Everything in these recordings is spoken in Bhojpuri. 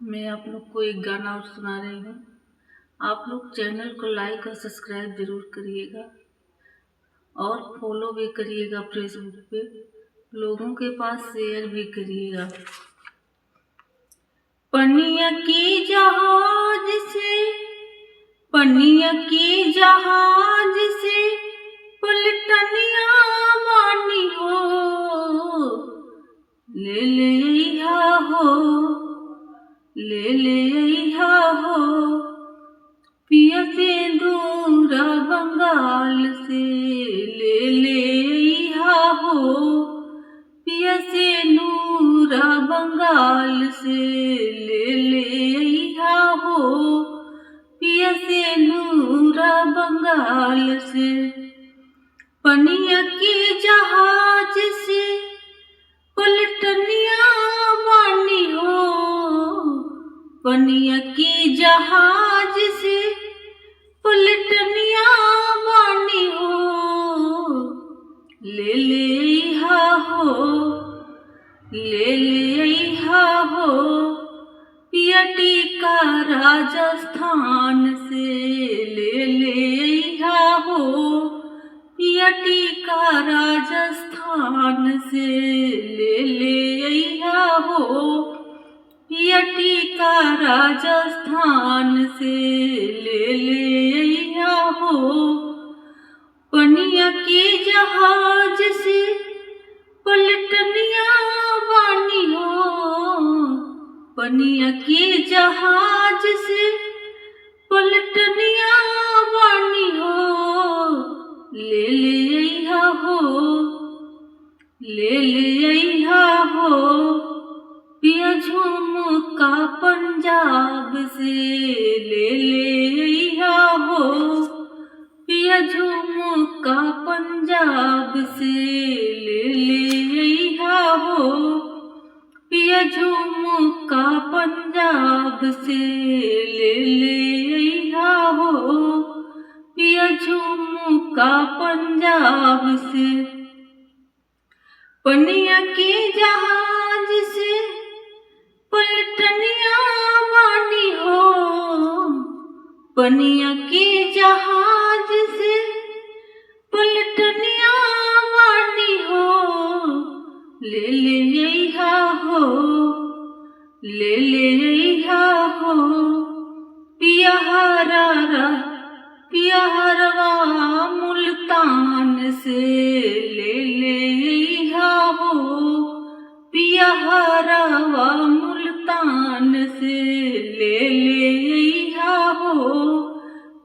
मैं आप लोग को एक गाना और सुना रही हूँ। आप लोग चैनल को लाइक और सब्सक्राइब जरूर करिएगा और फॉलो भी करिएगा फेसबुक पे, लोगों के पास शेयर भी करिएगा। पनिया की जहाज से, पनिया की जहाज से पलटनिया बानी हो, ले ले अइहा हो, ले ले अइहा हो, पिया से दूरा बंगाल से, ले ले अइहा हो, पिया से नूरा बंगाल से, ले ले अइहा हो, पिया से नूरा बंगाल से। पनिया के जहाज से पलटनिया बानी हो, पनिया के जहाज से पलटनिया बानी हो, ले ले अइहा हो, ले ले अइहा हो, पिया टीका राजस्थान से, ले ले अइहा हो, पिया टीका राजस्थान से, ले ले अइहा हो, पिया टीका राजस्थान से, ले ले अइहा हो। पनिया के जहाज से पलटनिया बानी हो, पनिया के जहाज से पलटनिया बानी हो, ले ले अइहा हो, ले ले अइहा हो, पिया झुमका पंजाब से, ले ले अइहा हो, पिया झुमका पंजाब से, ले ले अइहा हो, पिया झुमका पंजाब से, ले ले अइहा हो, पिया झुमका पंजाब से। पनिया के जहाज से पलटनिया बानी हो, पनिया के जहाज से पलटनिया बानी हो, ले ले अइहा हो, ले ले अइहा हो, पिया हरवा मुल्तान से, ले ले अइहा हो, पिया हरवा मुल्तान से, ले ले अइहा हो,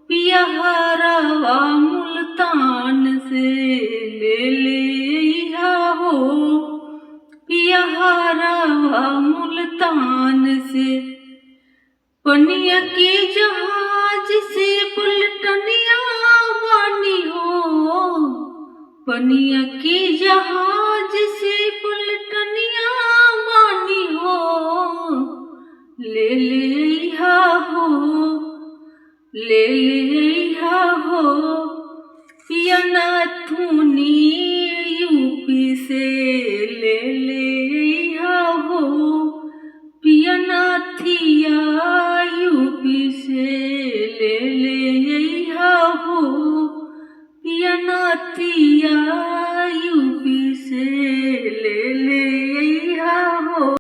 पिया हरवा मुल्तान से, ले ले अइहा हो, पिया हरवा मुल्तान से। पनिया के जहाज से पलटनिया बानी हो, पनिया के जहाज से पलटनिया बानी हो, ले ले अइहा हो, ले ले अइहा हो, पिया नाथुनी यूपी से,